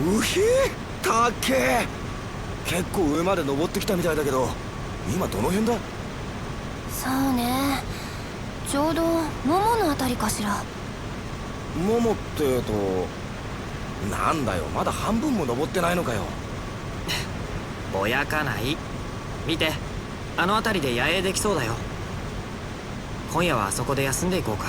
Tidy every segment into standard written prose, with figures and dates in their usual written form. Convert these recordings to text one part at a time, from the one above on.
うひたっけえ。結構上まで登ってきたみたいだけど、今どの辺だ？そうね、ちょうどもものあたりかしら。ももってなんだよ、まだ半分も登ってないのかよ。ぼやかない。見て、あの辺りで野営できそうだよ。今夜はあそこで休んでいこうか。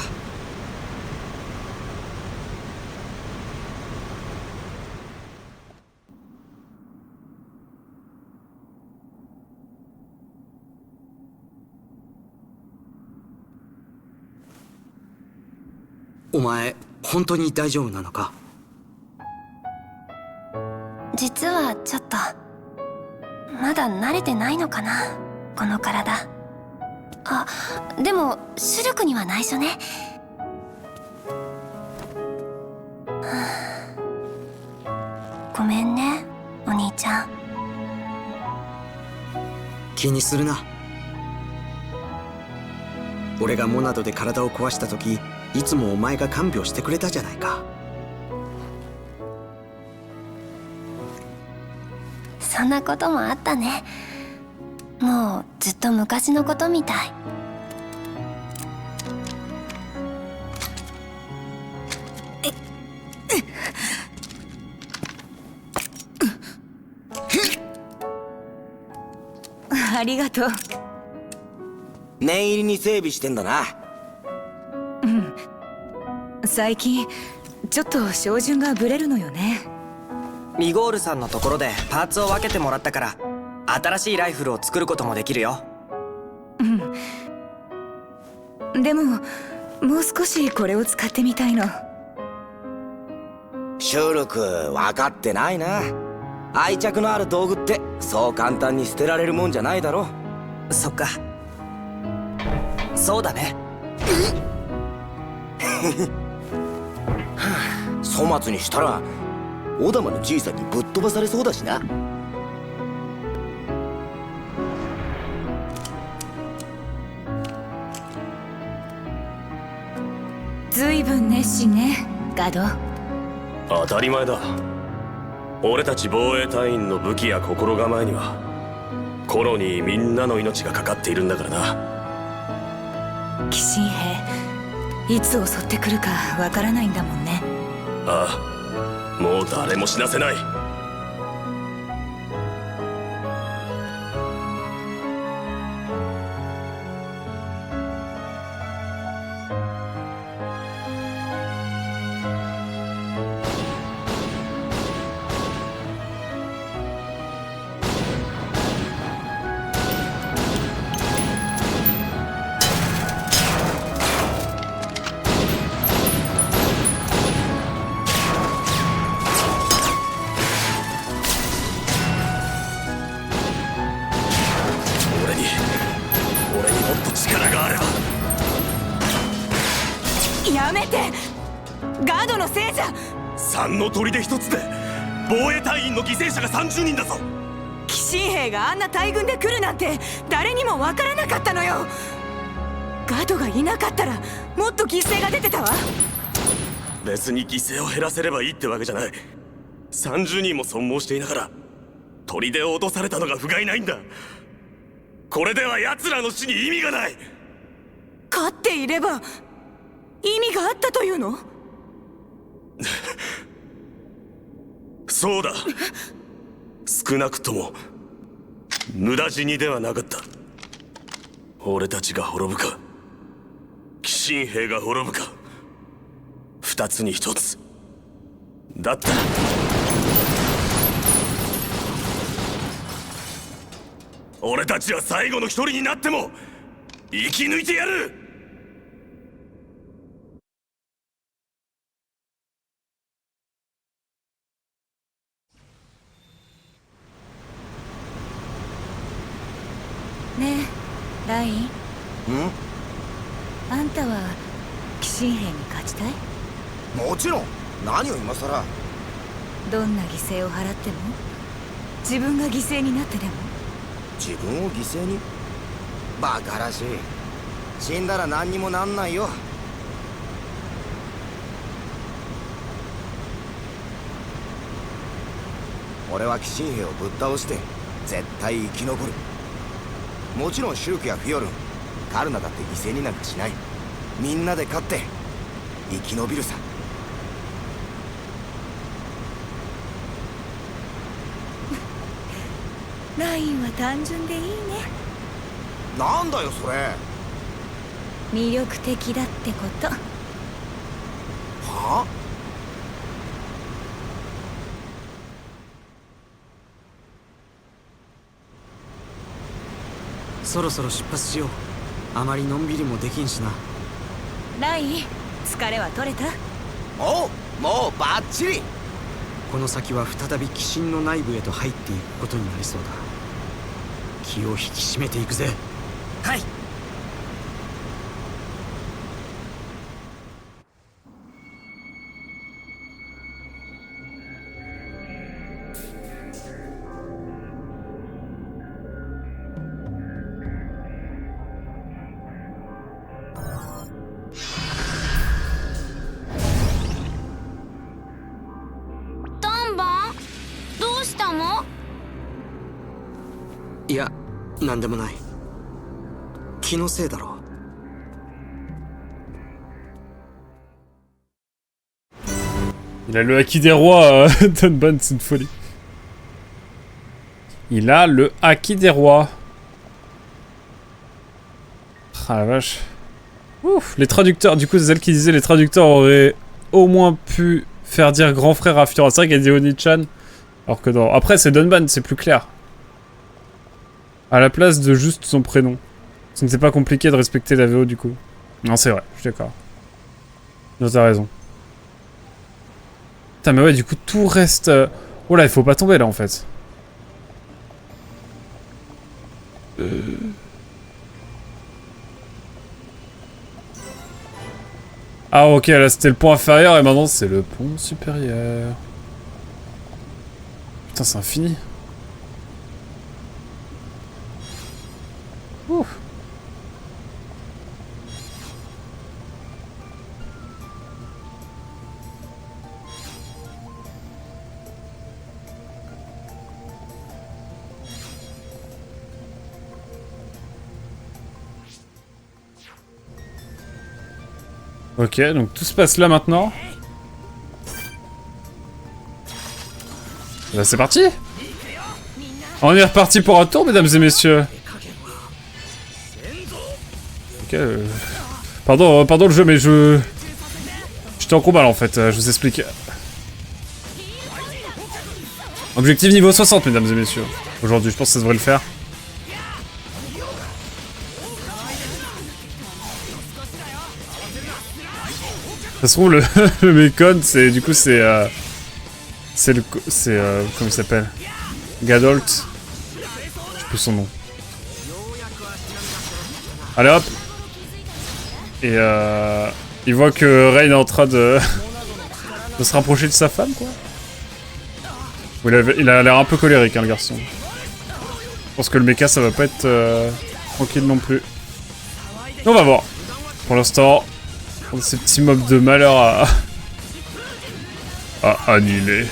お前本当に大丈夫なのか？実はちょっとまだ慣れてないのかな、この体。あ、でもシュルクには内緒ね。ごめんね、お兄ちゃん。気にするな。俺がモナドで体を壊した時、いつもお前が看病してくれたじゃないか。そんなこともあったね。もうずっと昔のことみたい。ありがとう。念入りに整備してんだな。最近ちょっと照準がブレるのよね。ミゴールさんのところでパーツを分けてもらったから、新しいライフルを作ることもできるよ。でももう少しこれを使ってみたいの。シュルク、分かってないな。愛着のある道具ってそう簡単に捨てられるもんじゃないだろ。そっか。そうだね。粗末にしたら小玉のじいさんにぶっ飛ばされそうだしな。ずいぶん熱心ね、ガド。当たり前だ。俺たち防衛隊員の武器や心構えにはコロニーみんなの命がかかっているんだからな。鬼神兵、いつ襲ってくるかわからないんだもんね。ああ、もう誰も死なせない。俺にもっと力があれば。やめて、ガドのせいじゃ。3の砦一つで防衛隊員の犠牲者が30人だぞ。鬼神兵があんな大軍で来るなんて誰にもわからなかったのよ。ガドがいなかったらもっと犠牲が出てたわ。別に犠牲を減らせればいいってわけじゃない。30人も損耗していながら砦を落とされたのが不甲斐ないんだ。これでは奴らの死に意味がない。勝っていれば意味があったというの？そうだ。少なくとも無駄死にではなかった。俺たちが滅ぶか鬼神兵が滅ぶか、二つに一つだった。俺たちは最後の一人になっても生き抜いてやる。ねえ、ライン。あんたは鬼神兵に勝ちたい？もちろん。何を今さら。どんな犠牲を払っても、自分が犠牲になってでも。自分を犠牲に？バカらしい。死んだら何にもなんないよ。俺は鬼神兵をぶっ倒して絶対生き残る。もちろんシュルクやフィオルン、カルナだって犠牲になんかしない。みんなで勝って生き延びるさ。ラインは単純でいいね。なんだよそれ。魅力的だってこと。はあ？そろそろ出発しよう。あまりのんびりもできんしな。ライン、疲れは取れた？おう、もうバッチリ。この先は再び鬼神の内部へと入っていくことになりそうだ。気を引き締めていくぜ。はい。ダンバン、どうしたの？いや、なんでもない。気のせいだろう。Il a le haki des rois, Dunban, c'est une folie. Il a le haki des rois. Ah la vache. Ouf, les traducteurs, du coup c'est celle qui disait les traducteurs auraient au moins pu faire dire grand frère à Fiora. C'est vrai qu'elle dit Oni-chan. Alors que dans... Après c'est Dunban, c'est plus clair. À la place de juste son prénom. Ce n'était pas compliqué de respecter la VO du coup. Non c'est vrai, je suis d'accord. Non t'as raison. Putain mais ouais du coup tout reste... Oh là il faut pas tomber là en fait. Ah ok là c'était le pont inférieur et maintenant c'est le pont supérieur. Putain c'est infini. Ouh. Ok, donc tout se passe là maintenant. Là c'est parti. On est reparti pour un tour, mesdames et messieurs. Ok. Pardon le jeu, mais j'étais en combat là en fait, je vous explique. Objectif niveau 60, mesdames et messieurs. Aujourd'hui, je pense que ça devrait le faire. Ça se trouve, le Mekon, c'est du coup, c'est comment il s'appelle? Gadolt. Je sais plus son nom. Allez hop. Et il voit que Rain est en train de se rapprocher de sa femme, quoi. Il a l'air un peu colérique, hein, le garçon. Je pense que le mecha, ça va pas être tranquille non plus. On va voir. Pour l'instant... Ces petits mobs de malheur à annihiler.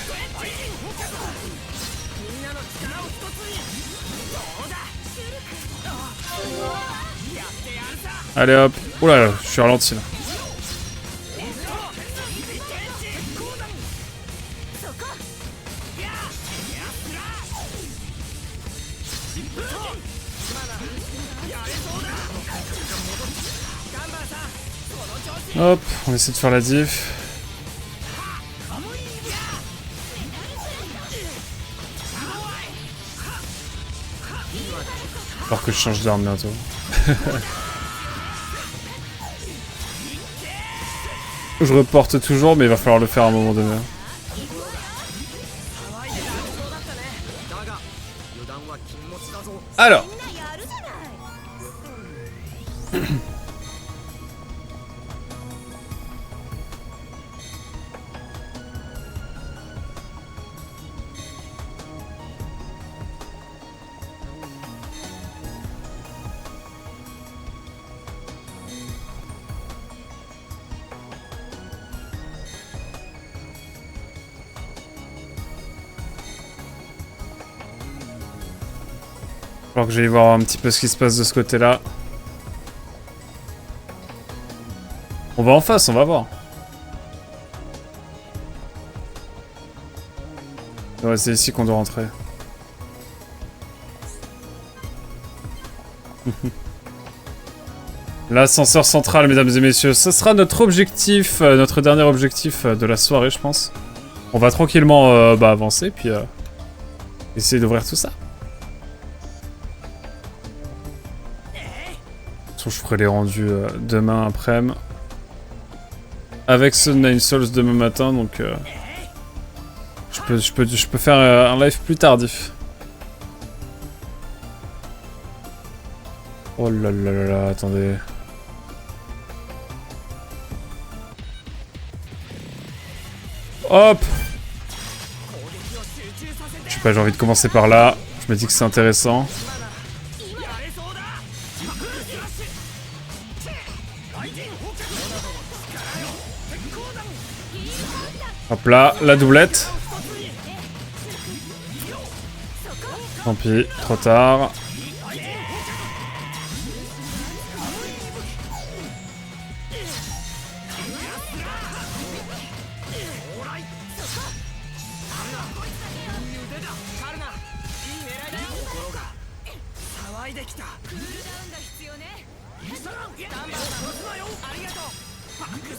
Allez hop. Oula, je suis ralenti là. Hop, on essaie de faire la diff. Alors que je change d'arme bientôt. Je reporte toujours, mais il va falloir le faire à un moment donné. Alors. falloir que j'aille voir un petit peu ce qui se passe de ce côté-là. On va en face, on va voir. Ouais, c'est ici qu'on doit rentrer. L'ascenseur central, mesdames et messieurs. Ce sera notre objectif, notre dernier objectif de la soirée, je pense. On va tranquillement avancer, puis essayer d'ouvrir tout ça. De toute façon, je ferai les rendus demain après-midi. Avec ce Nine Souls demain matin, donc je peux faire un live plus tardif. Oh là là là là, attendez. Hop! Je sais pas, j'ai envie de commencer par là. Je me dis que c'est intéressant. Hop là, la doublette. Tant pis, trop tard.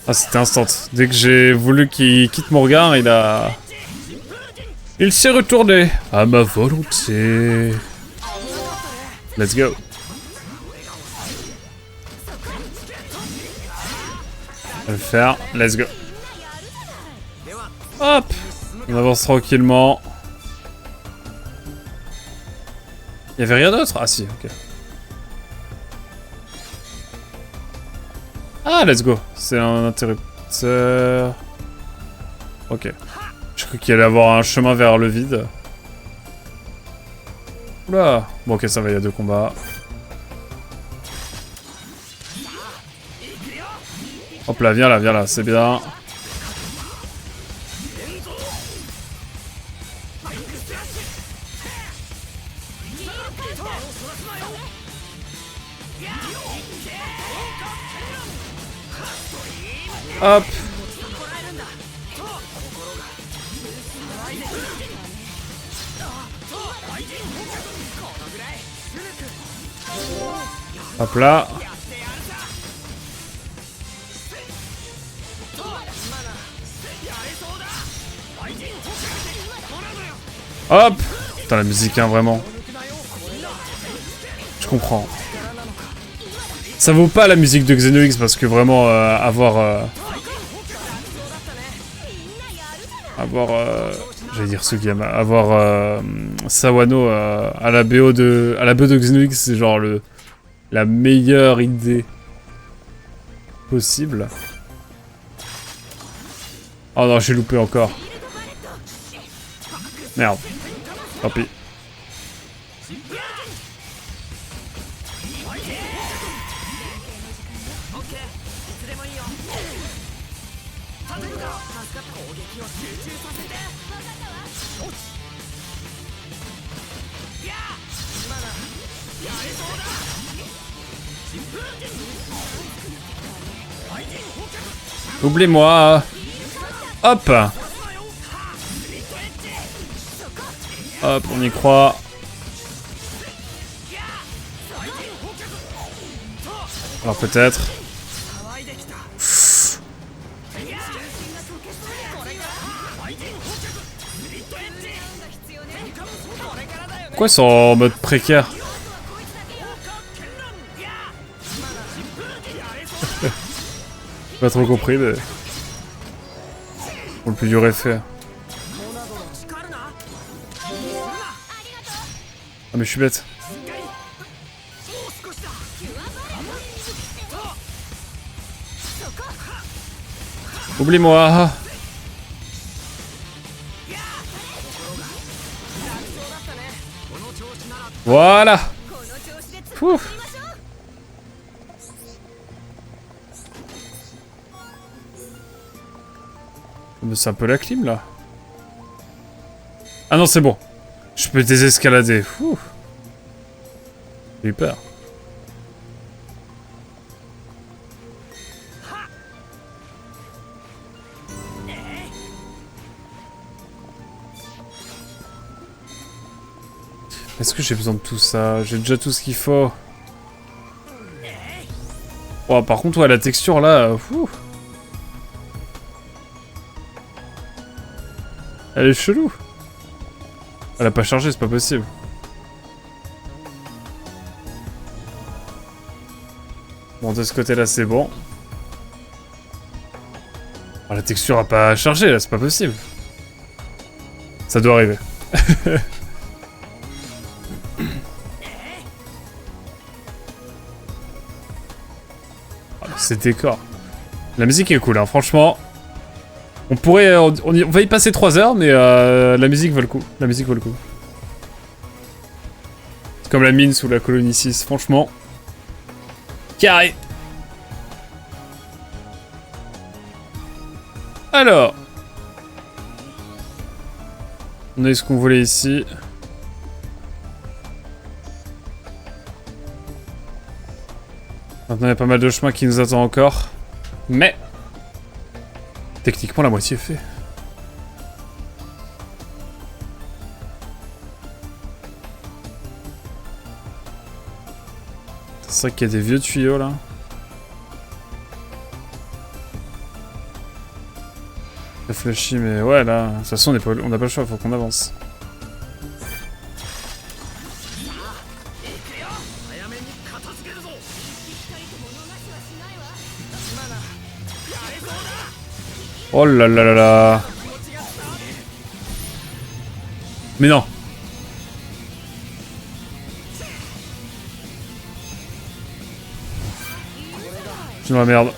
Ah, c'était instant. Dès que j'ai voulu qu'il quitte mon regard, il s'est retourné à ma volonté. Let's go. On va le faire. Let's go. Hop. On avance tranquillement. Il y avait rien d'autre? Ah si, ok. Ah, let's go. C'est un interrupteur. Ok. Je crois qu'il allait avoir un chemin vers le vide. Oula. Bon, ok, ça va, il y a 2 combats. Hop là, viens là, c'est bien. Hop. Hop là. Hop. Putain, la musique, hein, vraiment. Je comprends. Ça vaut pas la musique de Xenox parce que vraiment j'allais dire Sugiyama, avoir Sawano à la BO de Xenox, c'est genre la meilleure idée possible. Oh non, j'ai loupé encore. Merde. Tant pis. Oublie-moi. Hop. Hop, on y croit. Alors peut-être. Pourquoi ils sont en mode précaire? Pas trop compris, mais... Pour le plus dur effet. Ah mais je suis bête. Oublie-moi. Voilà. Pouf. C'est un peu la clim là. Ah non, c'est bon. Je peux désescalader. Ouh. J'ai eu peur. Est-ce que j'ai besoin de tout ça? J'ai déjà tout ce qu'il faut. Oh, par contre, ouais, la texture là... Elle est chelou. Elle a pas chargé, c'est pas possible. Bon, de ce côté-là, c'est bon. Oh, la texture a pas chargé, là, c'est pas possible. Ça doit arriver. Oh, ces décors. La musique est cool, hein, franchement. On pourrait... on va y passer 3 heures, mais la musique vaut le coup. La musique vaut le coup. C'est comme la mine sous la colonie 6, franchement. Carré. Alors. On a eu ce qu'on voulait ici. Maintenant, il y a pas mal de chemins qui nous attendent encore. Mais... techniquement, la moitié est fait. C'est vrai qu'il y a des vieux tuyaux là. Réfléchis, mais ouais, là, de toute façon, on n'a pas le choix, faut qu'on avance. Oh là là là là. Mais non. Je suis dans la merde.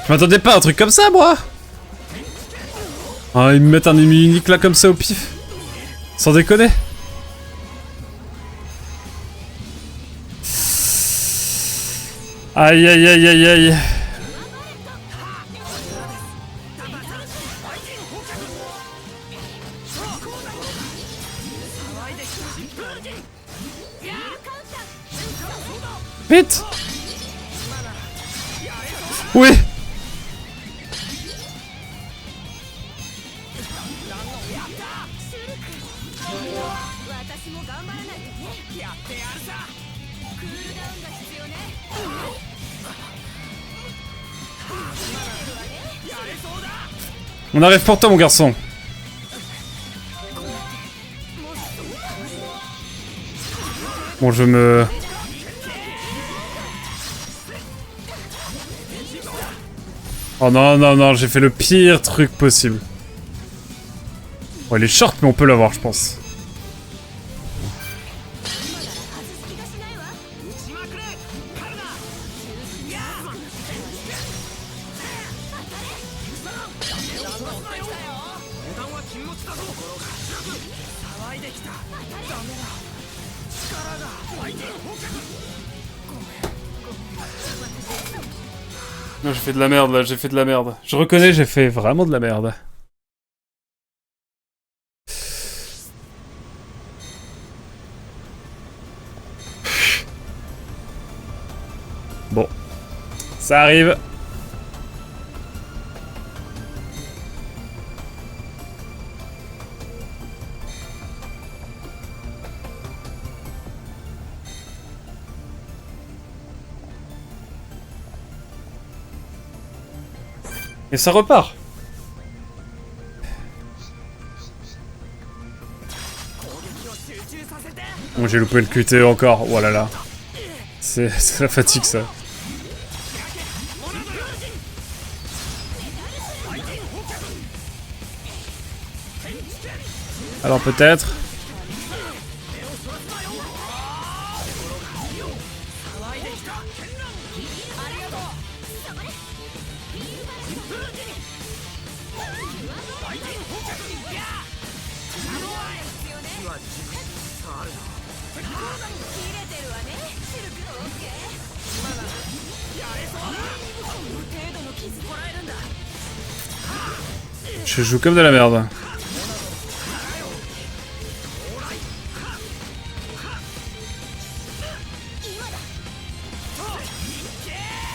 Je m'attendais pas à un truc comme ça, moi. Ah, ils me mettent un ennemi unique là comme ça au pif. Sans déconner. Aïe aïe aïe aïe aïe. Vite. Oui. On arrive pour toi, mon garçon. Bon, je me... Oh non, non, non, j'ai fait le pire truc possible. Bon, elle est short, mais on peut l'avoir, je pense. Non, j'ai fait de la merde là, j'ai fait de la merde. Je reconnais, j'ai fait vraiment de la merde. Bon. Ça arrive. Et ça repart. Bon, j'ai loupé le QTE encore. Oh là là. C'est la fatigue, ça. Alors peut-être... Je joue comme de la merde.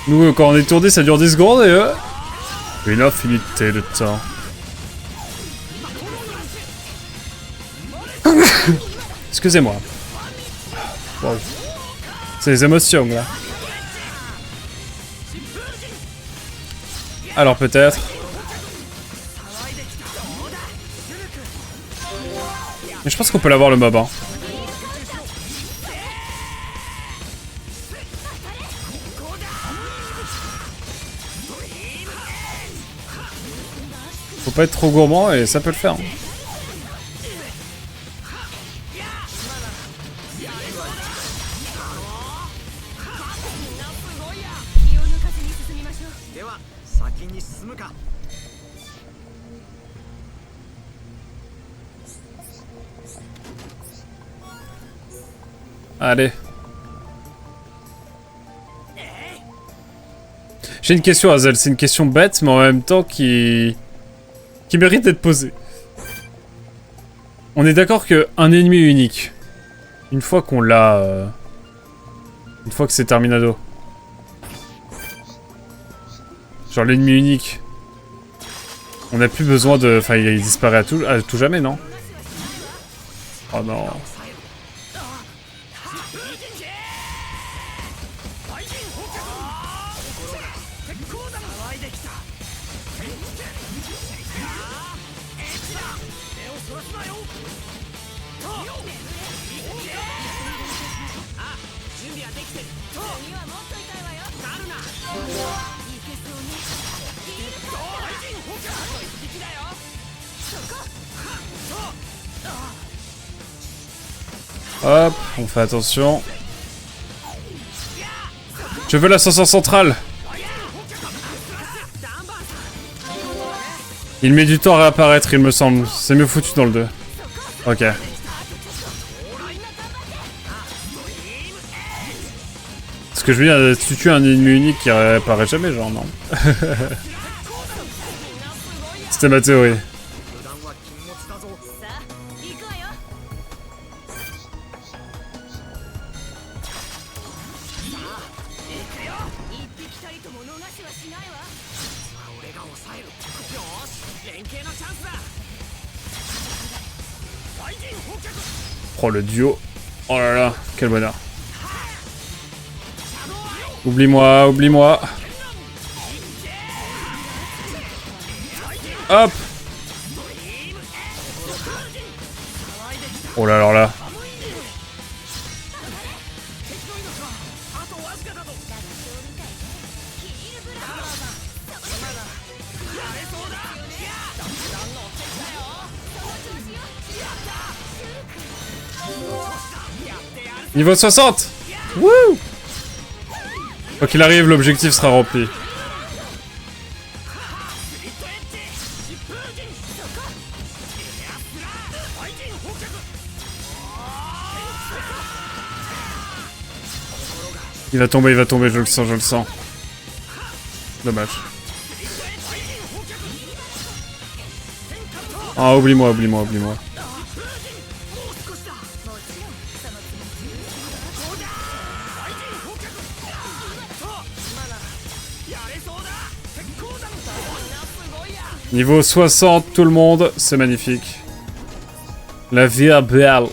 Nous, quand on est tourné, ça dure 10 secondes et une infinité de temps. Excusez-moi. Wow. C'est les émotions, là. Alors peut-être... Mais je pense qu'on peut l'avoir le mob, hein. Faut pas être trop gourmand et ça peut le faire. Hein. Allez. J'ai une question, Hazel. C'est une question bête, mais en même temps qui mérite d'être posée. On est d'accord qu'un ennemi unique, une fois qu'on l'a... Une fois que c'est terminado. Genre l'ennemi unique. On n'a plus besoin de... Enfin, il disparaît à tout jamais, non? Oh non. Hop, on fait attention. Je veux l'ascenseur central. Il met du temps à réapparaître, il me semble. C'est mieux foutu dans le 2. Ok. Parce que je veux dire, tu tues un ennemi unique qui réapparaît jamais, genre, non. C'était ma théorie. Oh le duo. Oh là là, quel bonheur. Oublie-moi, oublie-moi. Hop. Oh là alors là. Niveau 60. Wouh. Quoi qu'il arrive, l'objectif sera rempli. Il va tomber, je le sens, je le sens. Dommage. Ah, oublie-moi, oublie-moi, oublie-moi. Niveau 60, tout le monde, c'est magnifique. La vie est belle.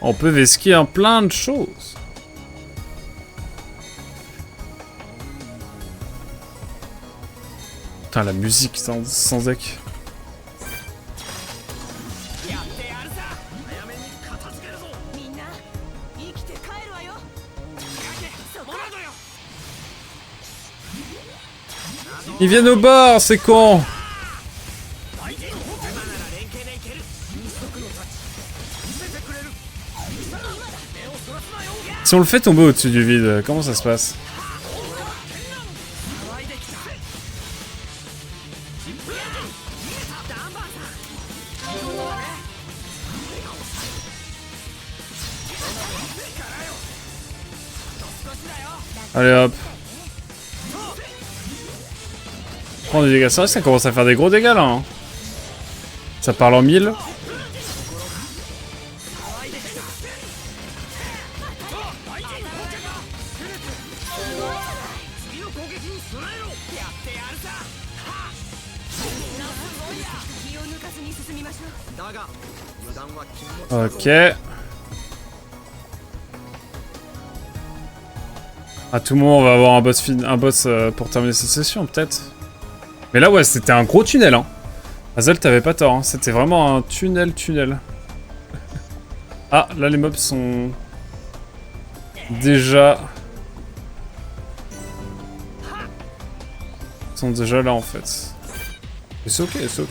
On peut vesquer un plein de choses. Putain, la musique sans deck. Ils viennent au bar, c'est con. Si on le fait tomber au-dessus du vide, comment ça se passe? Allez hop. Prends des dégâts. C'est vrai que ça commence à faire des gros dégâts là. Hein. Ça parle en 1000. Ok. À tout moment, on va avoir un boss pour terminer cette session, peut-être. Mais là, ouais, c'était un gros tunnel, hein. Hazel, t'avais pas tort, hein. C'était vraiment un tunnel. Ah, là, les mobs sont... déjà là, en fait. Mais c'est ok, c'est ok.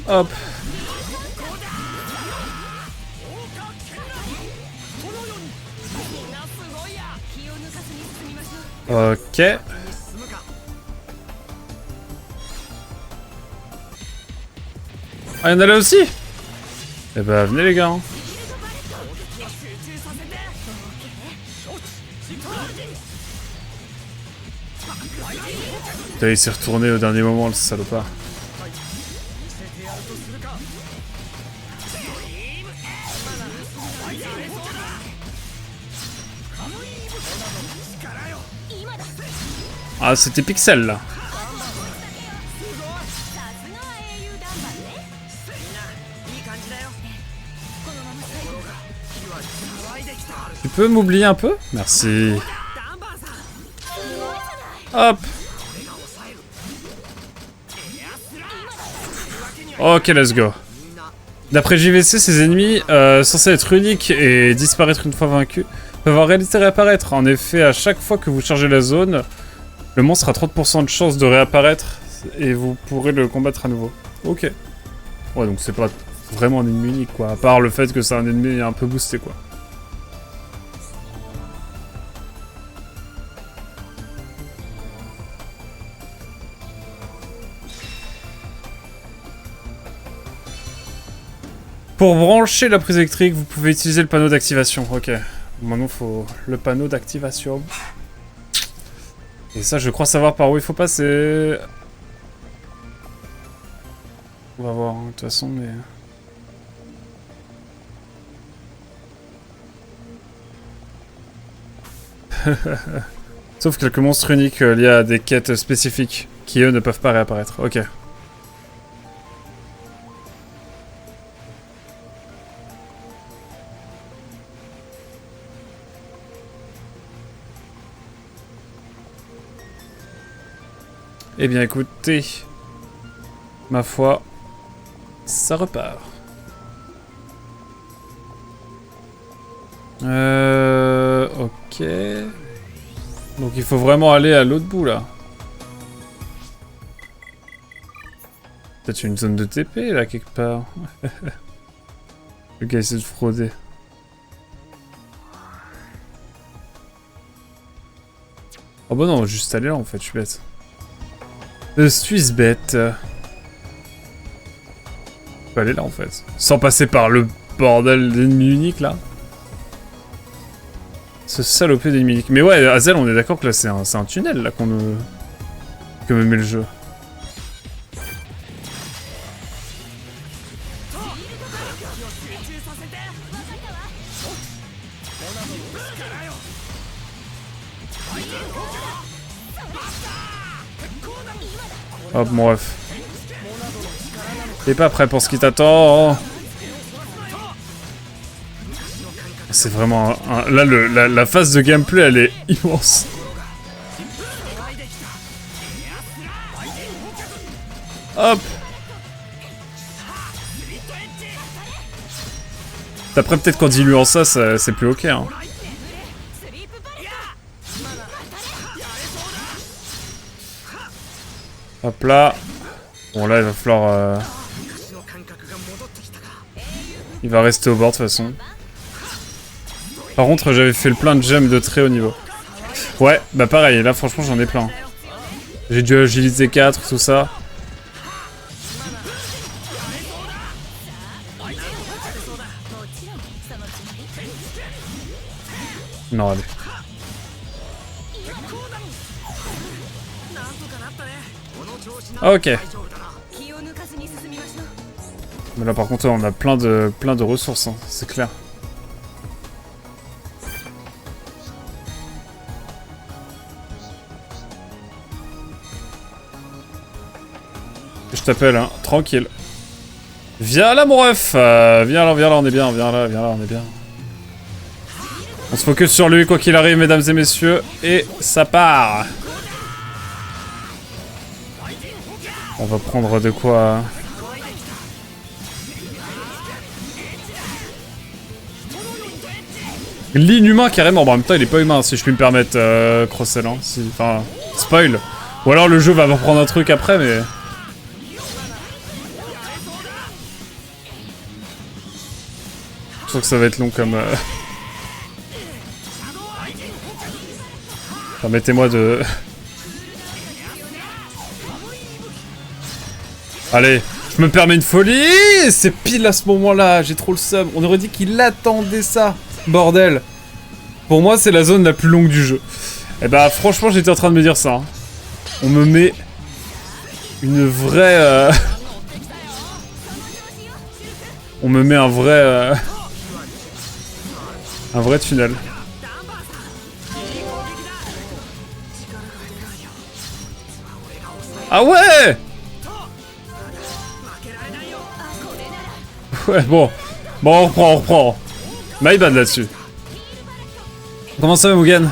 Hop. Ok. Ah, y'en a là aussi? Eh bah, venez les gars. Hein. Putain, il s'est retourné au dernier moment, le salopard. Ah, c'était Pixel là. Tu peux m'oublier un peu? Merci. Hop. Ok, let's go. D'après JVC, ces ennemis, censés être uniques et disparaître une fois vaincus, peuvent en réalité réapparaître. En effet, à chaque fois que vous chargez la zone, le monstre a 30% de chance de réapparaître et vous pourrez le combattre à nouveau. Ok. Ouais, donc c'est pas vraiment un ennemi unique, quoi. À part le fait que c'est un ennemi un peu boosté, quoi. Pour brancher la prise électrique, vous pouvez utiliser le panneau d'activation. Ok. Maintenant, il faut le panneau d'activation. Et ça, je crois savoir par où il faut passer. On va voir, hein, de toute façon, mais... Sauf quelques monstres uniques liés à des quêtes spécifiques, qui eux ne peuvent pas réapparaître. Ok. Eh bien écoutez, ma foi, ça repart. Ok. Donc il faut vraiment aller à l'autre bout là. Peut-être une zone de TP là quelque part. Le gars essaie de frauder. Oh bah non, juste aller là en fait, je suis bête. Je suis bête. Je peux aller là en fait. Sans passer par le bordel d'ennemis uniques là. Ce salopé d'ennemis uniques. Mais ouais, Hazel, on est d'accord que là c'est un tunnel là que me met le jeu. Hop, mon ref. T'es pas prêt pour ce qui t'attend. C'est vraiment là, la phase de gameplay, elle est immense. Hop. Après, peut-être qu'en diluant ça, c'est plus ok. Hein. Hop là. Bon là il va falloir... Il va rester au bord de toute façon. Par contre j'avais fait le plein de gemmes de très haut niveau. Ouais, bah pareil, là franchement j'en ai plein. J'ai dû agilité 4, tout ça. Non, allez. Ok. Mais là par contre on a plein de ressources, hein, c'est clair. Je t'appelle, hein, tranquille. Viens là mon ref, viens là, on est bien, viens là, on est bien. On se focus sur lui quoi qu'il arrive mesdames et messieurs, et ça part. On va prendre de quoi... L'inhumain carrément, bon, en même temps il est pas humain si je puis me permettre, Crossel, hein, si... enfin, spoil. Ou alors le jeu va reprendre un truc après mais... Je trouve que ça va être long comme... Permettez-moi de... Allez, je me permets une folie. C'est pile à ce moment-là, j'ai trop le seum. On aurait dit qu'il attendait ça, bordel. Pour moi, c'est la zone la plus longue du jeu. Et bah, franchement, j'étais en train de me dire ça. Hein. On me met une vraie... On me met un vrai tunnel. Ah ouais! Ouais, bon. Bon, on reprend. My bad là-dessus. Comment ça va, Mugen?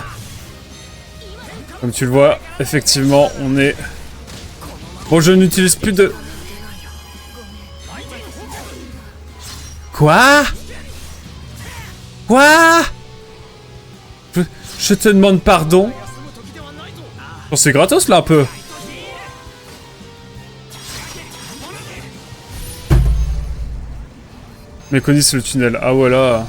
Comme tu le vois, effectivement, on est... Bon, je n'utilise plus de... Quoi? Quoi? Je te demande pardon. Bon, c'est gratos, là, un peu. Méconnaissent le tunnel. Ah voilà.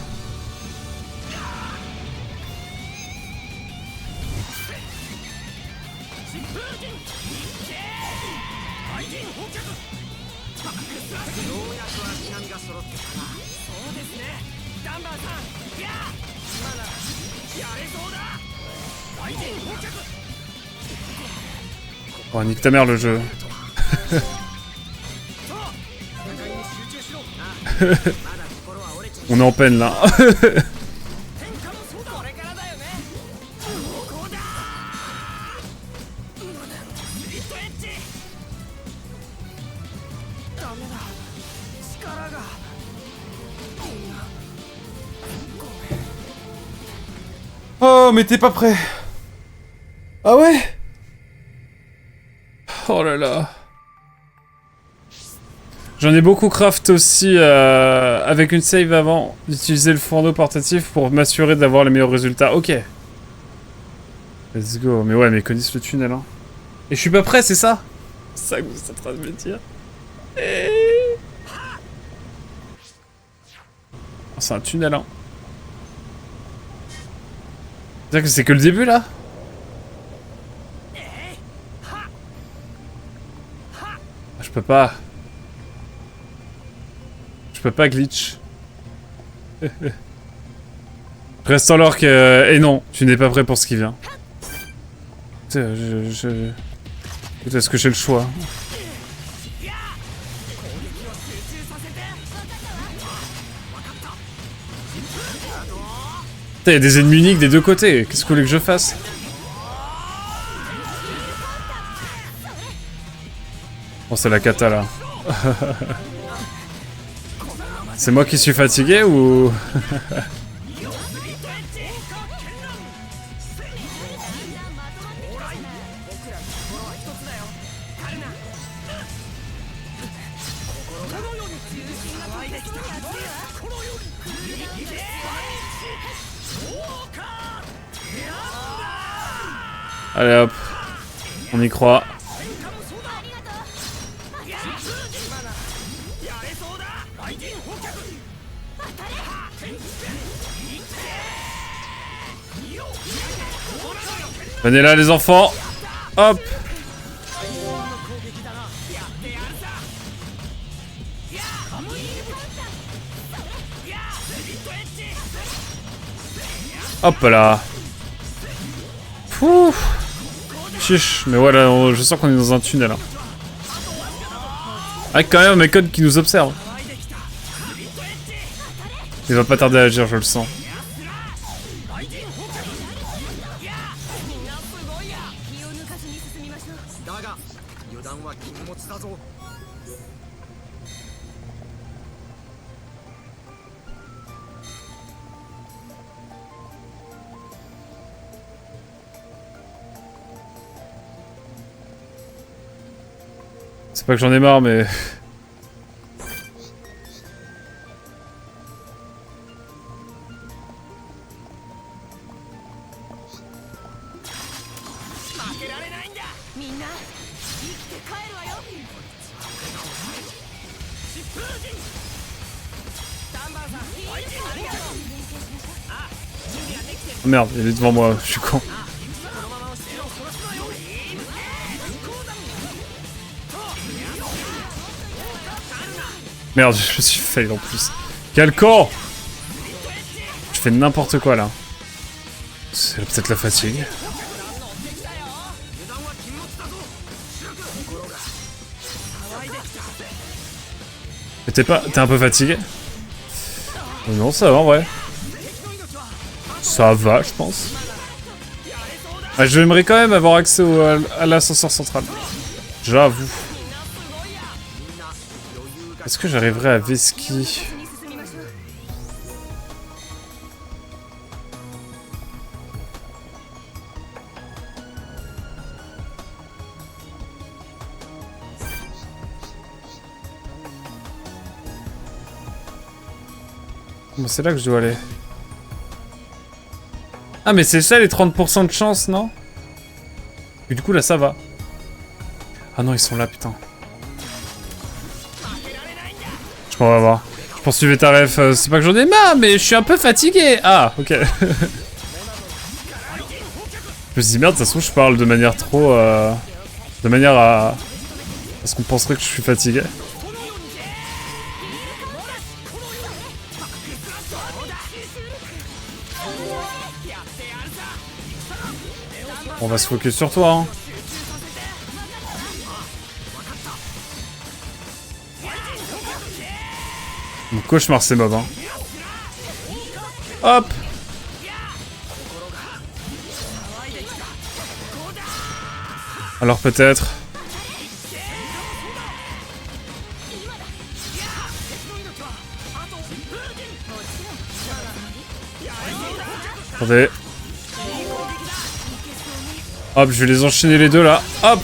Oh, nique ta mère le jeu. On est en peine là. Oh, mais t'es pas prêt. Ah ouais? Oh là là. J'en ai beaucoup craft aussi avec une save avant d'utiliser le fourneau portatif pour m'assurer d'avoir les meilleurs résultats. Ok. Let's go. Mais ouais, mais ils connaissent le tunnel. Hein. Et je suis pas prêt, c'est ça? C'est ça que vous êtes en train de me dire. Oh, c'est un tunnel, hein. C'est-à-dire que c'est que le début, là? Je peux pas... Je peux pas glitch. Reste en l'orque et non, tu n'es pas prêt pour ce qui vient. Est-ce que j'ai le choix? Il y a des ennemis uniques des deux côtés, qu'est-ce que vous voulez que je fasse? Bon, c'est la cata là. C'est moi qui suis fatigué ou... Allez hop. On y croit. Venez là les enfants. Hop. Hop là. Pouh. Chiche. Mais voilà, je sens qu'on est dans un tunnel. Hein. Avec quand même un Mekon qui nous observe. Il va pas tarder à agir, je le sens. C'est pas que j'en ai marre, mais... Oh merde, il est devant moi, je suis con. Merde, je me suis fail en plus. Quel con! Je fais n'importe quoi là. C'est peut-être la fatigue. Mais t'es un peu fatigué? Non, ça va en vrai. Ça va, je pense. Ah, j'aimerais quand même avoir accès à l'ascenseur central. J'avoue. Est-ce que j'arriverai à Veski? Bon, c'est là que je dois aller. Ah mais c'est ça les 30% de chance, non? Et du coup là ça va. Ah non ils sont là putain. Je m'en vais voir. Je poursuivais ta ref, c'est pas que j'en ai marre mais je suis un peu fatigué. Ah ok. Je me suis dit merde, de toute façon je parle de manière trop... de manière à ce qu'on penserait que je suis fatigué. On va se focus sur toi, hein. Mon cauchemar, c'est mob, hein. Hop. Alors peut-être... Attendez. Hop, je vais les enchaîner les deux là. Hop.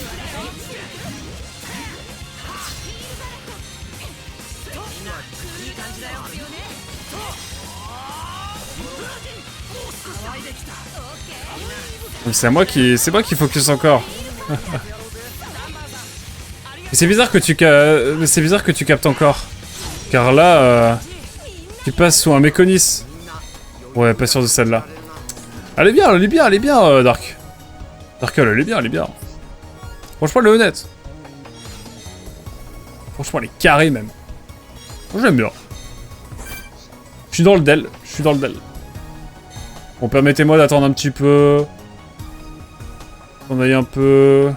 C'est moi qui focus encore. C'est bizarre que tu captes encore. Car là, tu passes sous un méconis. Ouais, pas sûr de celle-là. Elle est bien, Dark. Darkel, elle est bien. Franchement, elle est honnête. Franchement, elle est carrée même. J'aime bien. Je suis dans le del. Bon, permettez-moi d'attendre un petit peu. On aille un peu.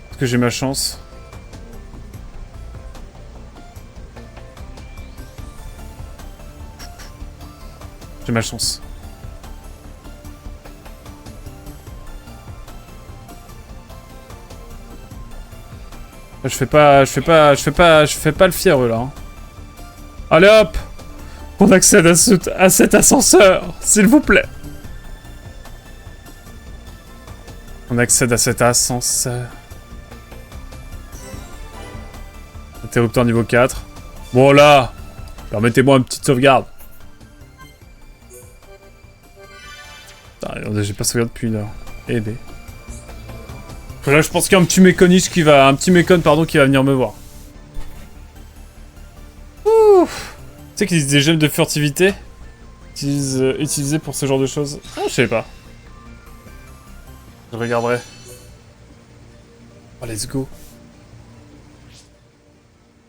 Est-ce que j'ai ma chance? J'ai ma chance. Je fais pas le fier là. Hein. Allez hop! On accède à cet ascenseur, s'il vous plaît. On accède à cet ascenseur. Interrupteur niveau 4. Bon là! Permettez-moi une petite sauvegarde. Putain, j'ai pas sauvegardé depuis une heure. Eh ben. Là, je pense qu'il y a un petit méconiste qui va... Un petit mécon, pardon, qui va venir me voir. Ouh. Tu sais qu'ils disent des gemmes de furtivité utilisés pour ce genre de choses. Ah, je sais pas. Je regarderai. Oh, let's go.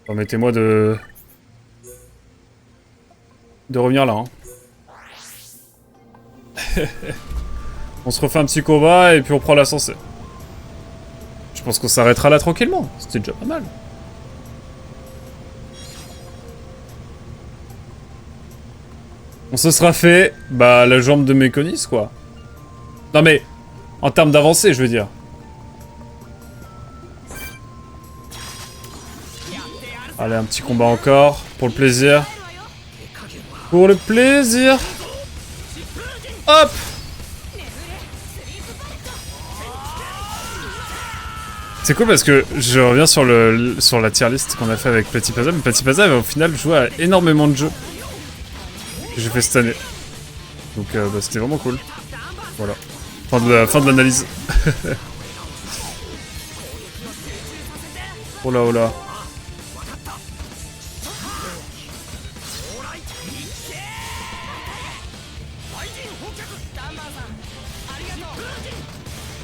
Permettez-moi de revenir là. Hein. On se refait un petit combat et puis on prend l'ascenseur. Je pense qu'on s'arrêtera là tranquillement. C'était déjà pas mal. On se sera fait, bah, la jambe de Méconis, quoi. Non mais, en termes d'avancée, je veux dire. Allez, un petit combat encore, pour le plaisir. Pour le plaisir. Hop! C'est cool parce que je reviens sur la tier list qu'on a fait avec Petit Pazza, mais Petit Pazza avait au final joué à énormément de jeux que j'ai fait cette année. Donc bah, c'était vraiment cool. Voilà. Fin de l'analyse. Oh là oh là.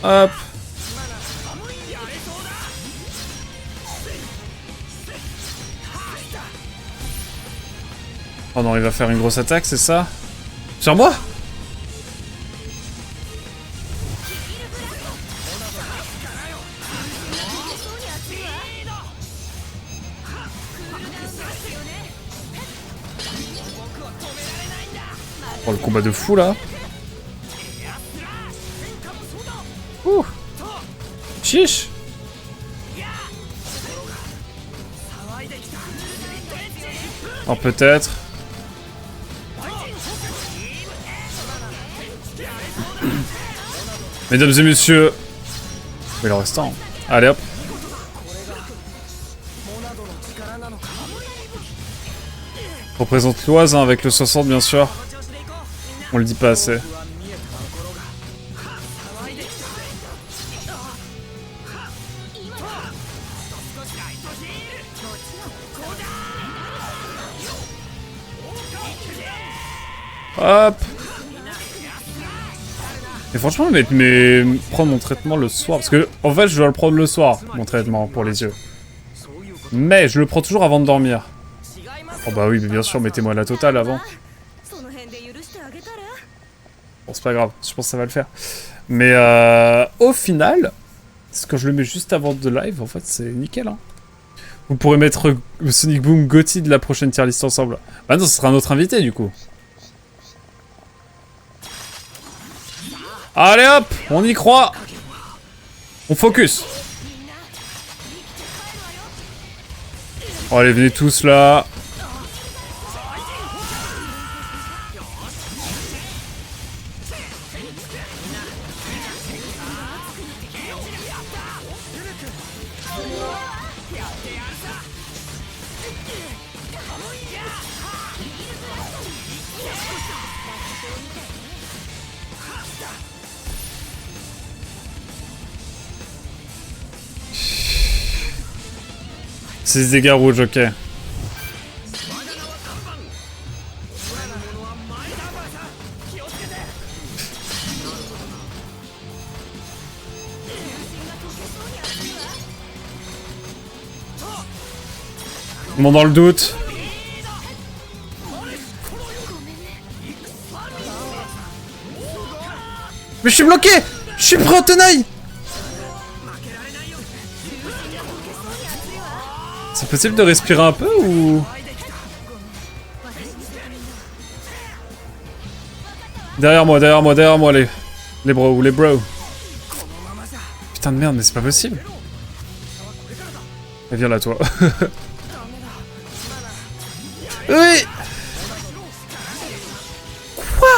Hop. Oh non, il va faire une grosse attaque, c'est ça? Sur moi? Oh, le combat de fou, là. Ouh. Chiche. Oh, peut-être. Mesdames et messieurs. Mais le restant. Allez hop. Représente l'Oise hein, avec le 60 bien sûr. On le dit pas assez. Hop. Et franchement, mais prendre mon traitement le soir. Parce que, en fait, je dois le prendre le soir, mon traitement pour les yeux. Mais je le prends toujours avant de dormir. Oh bah oui, mais bien sûr, mettez-moi la totale avant. Bon, c'est pas grave, je pense que ça va le faire. Mais au final, quand je le mets juste avant de live, en fait, c'est nickel. Hein. Vous pourrez mettre Sonic Boom Gotti de la prochaine tier list ensemble. Bah non, ce sera un autre invité, du coup. Allez hop, on y croit. On focus. Oh, allez, venez tous là. C'est des dégâts rouges, ok. Bon, dans le doute. Mais je suis bloqué! Je suis pris en tenaille! C'est possible de respirer un peu ou... Derrière moi les bros. Putain de merde, mais c'est pas possible. Et viens là, toi. Oui. Quoi?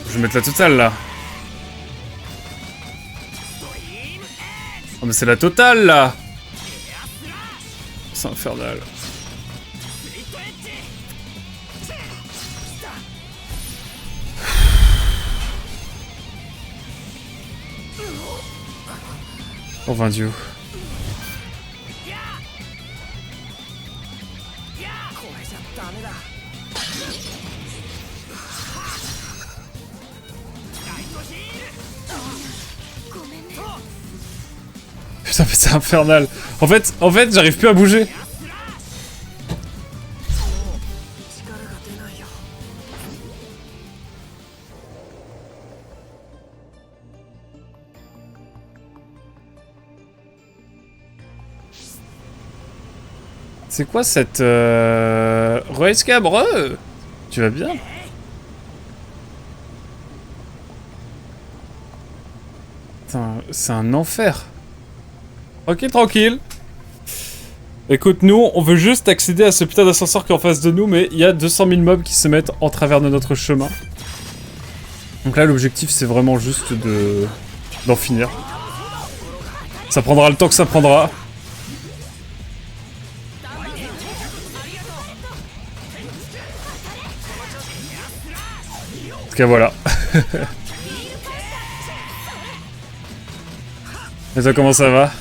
Je vais mettre la totale là. Oh mais c'est la totale là. C'est infernal. Oh vain Dieu. Putain mais c'est infernal. En fait j'arrive plus à bouger. C'est quoi cette... Royce Cabre? Tu vas bien? Putain, c'est un enfer. Ok, tranquille. Écoute, nous, on veut juste accéder à ce putain d'ascenseur qui est en face de nous, mais il y a 200 000 mobs qui se mettent en travers de notre chemin. Donc là, l'objectif, c'est vraiment juste d'en finir. Ça prendra le temps que ça prendra. En tout cas, voilà. Et toi, comment ça va?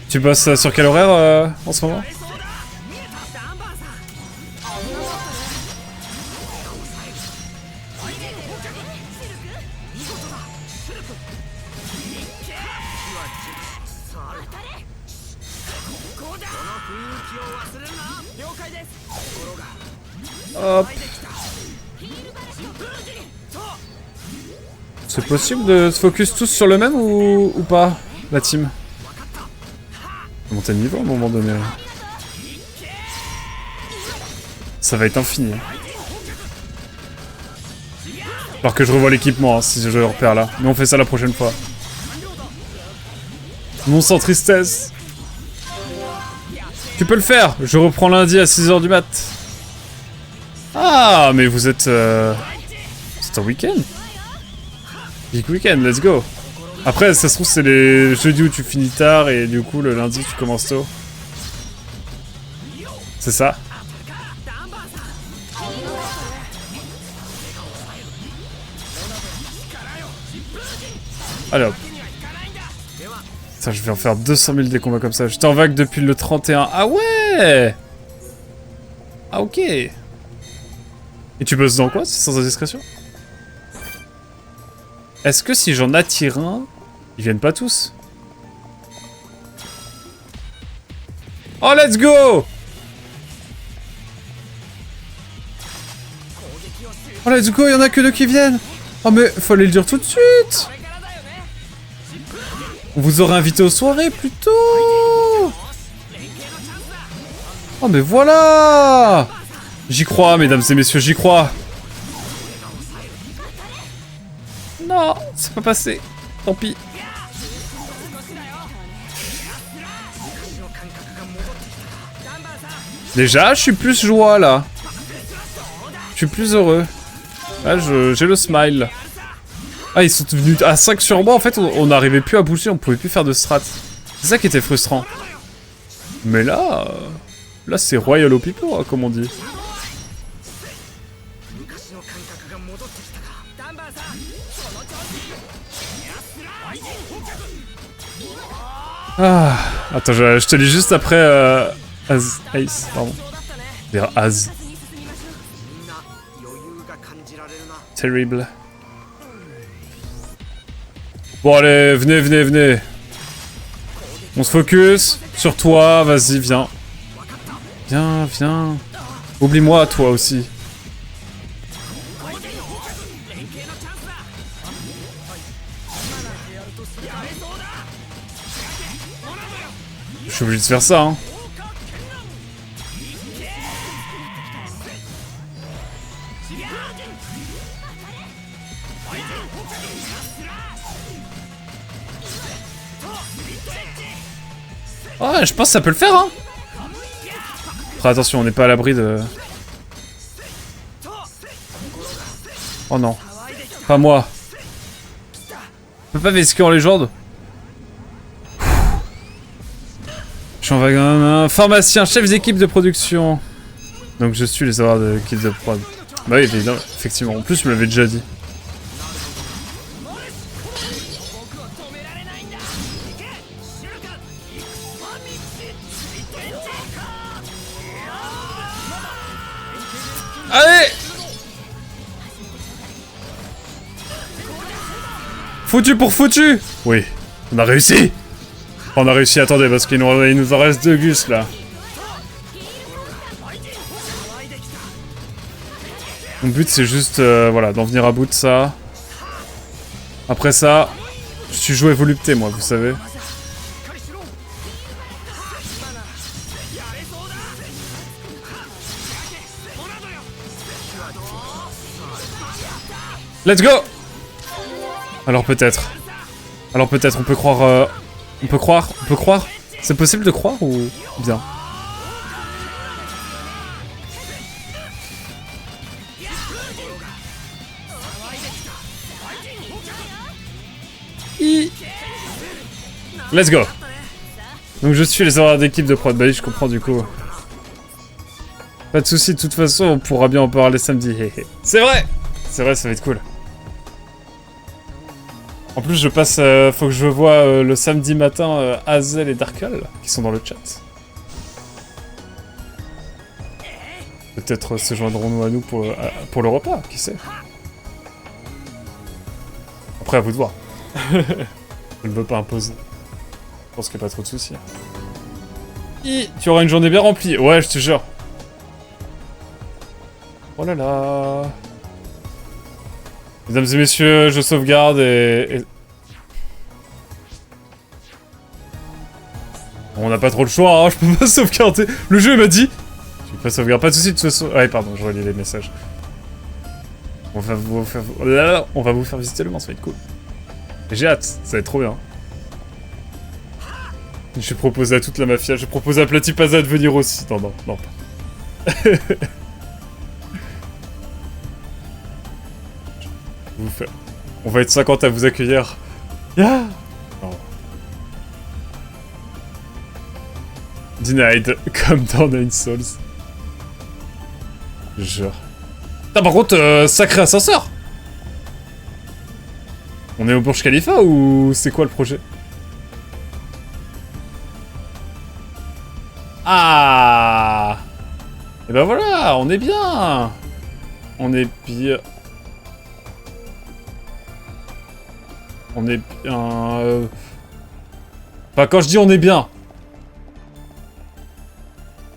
Tu bosses sur quel horaire en ce moment? Hop. C'est possible de se focus tous sur le même ou pas, la team? Monter de niveau à un moment donné. Ça va être infini. Alors que je revois l'équipement, hein, si je le repère là. Mais on fait ça la prochaine fois. Non sans tristesse. Tu peux le faire. Je reprends lundi à 6h du mat. Ah, mais vous êtes... C'est un week-end. Big week-end, let's go. Après, ça se trouve, c'est les jeudis où tu finis tard et du coup, le lundi, tu commences tôt. C'est ça? Allez hop. Putain, je vais en faire 200 000 des combats comme ça. J'étais en vague depuis le 31. Ah ouais! Ah ok. Et tu bosses dans quoi, sans indiscrétion? Est-ce que si j'en attire un, ils viennent pas tous? Oh, let's go! Oh, let's go, y'en a que 2 qui viennent! Oh, mais fallait le dire tout de suite! On vous aurait invité aux soirées plus tôt! Oh, mais voilà! J'y crois, mesdames et messieurs, j'y crois! Non, c'est pas passé. Tant pis. Déjà, je suis plus joie là. Je suis plus heureux. Là, j'ai le smile. Ah, ils sont venus à 5 sur moi. En fait, on n'arrivait plus à bouger. On pouvait plus faire de strat. C'est ça qui était frustrant. Mais là... Là, c'est royal au pipeau, hein, comme on dit. Ah, attends, je te lis juste après Ace, pardon. Dire Az. Terrible. Bon allez, venez. On se focus sur toi, vas-y, viens. Viens. Oublie-moi, toi aussi. Je suis obligé de faire ça, hein. Ouais, je pense que ça peut le faire, hein. Après, attention, on n'est pas à l'abri de... Oh non. Pas moi. Je peux pas vesquer en légende. Je suis en wagon, pharmacien, chef d'équipe de production. Donc je suis les horaires de l'équipe de prod. Bah oui, évidemment, effectivement. En plus, je me l'avais déjà dit. Allez! Foutu pour foutu! Oui, on a réussi! On a réussi, attendez, parce qu'il nous en reste 2 gus là. Mon but c'est juste, voilà, d'en venir à bout de ça. Après ça, je suis joué volupté moi, vous savez. Let's go! Alors peut-être. Alors peut-être, on peut croire... On peut croire. C'est possible de croire ou... Bien. Let's go! Donc je suis les horaires d'équipe de prod. Bah oui, je comprends du coup. Pas de soucis, de toute façon, on pourra bien en parler samedi. C'est vrai! C'est vrai, ça va être cool. En plus, je passe... faut que je voie le samedi matin Hazel et Darkle, qui sont dans le chat. Peut-être se joindront-nous à nous pour le repas, qui sait. Après, à vous de voir. Je ne veux pas imposer. Je pense qu'il n'y a pas trop de soucis. Tu auras une journée bien remplie. Ouais, je te jure. Oh là là. Mesdames et messieurs, je sauvegarde et... On n'a pas trop le choix, hein, je peux pas sauvegarder. Le jeu m'a dit... Tu peux pas sauvegarder, pas de soucis de toute façon... Ouais, pardon, je relis les messages. On va vous faire visiter le monde, ça va être cool. J'ai hâte, ça va être trop bien. Je propose à toute la mafia, je propose à Platypaza de venir aussi. Non, pas. On va être 50 à vous accueillir. Yeah. Oh. Denied, comme dans Nine Souls. Je jure. Putain, par contre, sacré ascenseur. On est au Burj Khalifa ou c'est quoi le projet? Ah. Et ben voilà, on est bien. On est bien. On est bien... Enfin, quand je dis on est bien...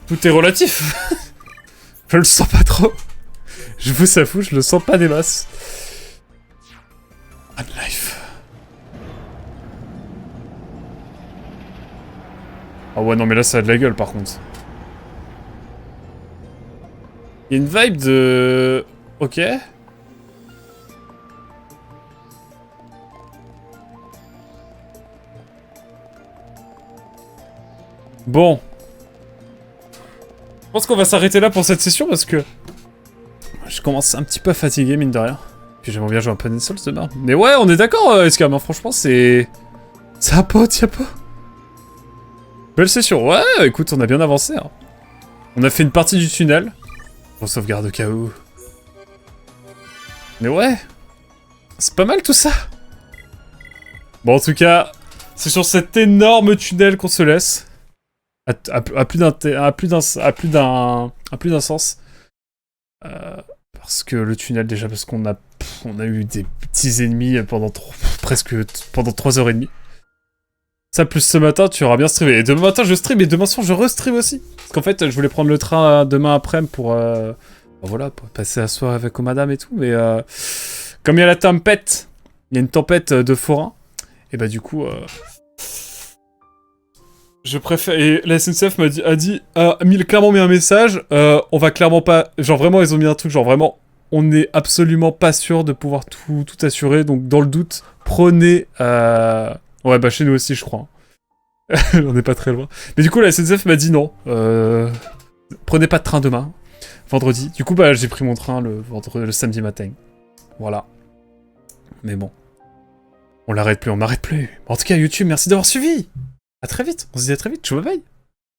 Tout est relatif. Je le sens pas trop. Je vous avoue, je le sens pas des masses. Bad life. Ah ouais, non mais là ça a de la gueule par contre. Il y a une vibe de... Ok. Bon. Je pense qu'on va s'arrêter là pour cette session parce que... Je commence un petit peu à fatiguer, mine de rien. Puis j'aimerais bien jouer un peu Nine Souls demain. Mais ouais, on est d'accord, Escam, hein, franchement, c'est... Ça pote, y'a pas... Belle session. Ouais, écoute, on a bien avancé. Hein. On a fait une partie du tunnel. On sauvegarde au cas où. Mais ouais. C'est pas mal tout ça. Bon, en tout cas, c'est sur cet énorme tunnel qu'on se laisse. À plus d'un sens. Parce que le tunnel, déjà, parce qu'on a eu des petits ennemis pendant presque 3h30. Ça, plus ce matin, tu auras bien streamé. Et demain matin, je stream, et demain soir, je restream aussi. Parce qu'en fait, je voulais prendre le train demain après-midi pour... voilà, pour passer la soirée avec madame et tout. Mais comme il y a la tempête, il y a une tempête de forain. Et bah du coup... je préfère... Et la SNCF a clairement mis un message. On va clairement pas... Genre vraiment, ils ont mis un truc, genre vraiment... On est absolument pas sûr de pouvoir tout assurer. Donc dans le doute, prenez... Ouais, bah chez nous aussi, je crois. On n'est pas très loin. Mais du coup, la SNCF m'a dit non. Prenez pas de train demain. Vendredi. Du coup, bah j'ai pris mon train le samedi matin. Voilà. Mais bon. On l'arrête plus, on m'arrête plus. En tout cas, YouTube, merci d'avoir suivi. À très vite. On se dit à très vite. Ciao, bye bye.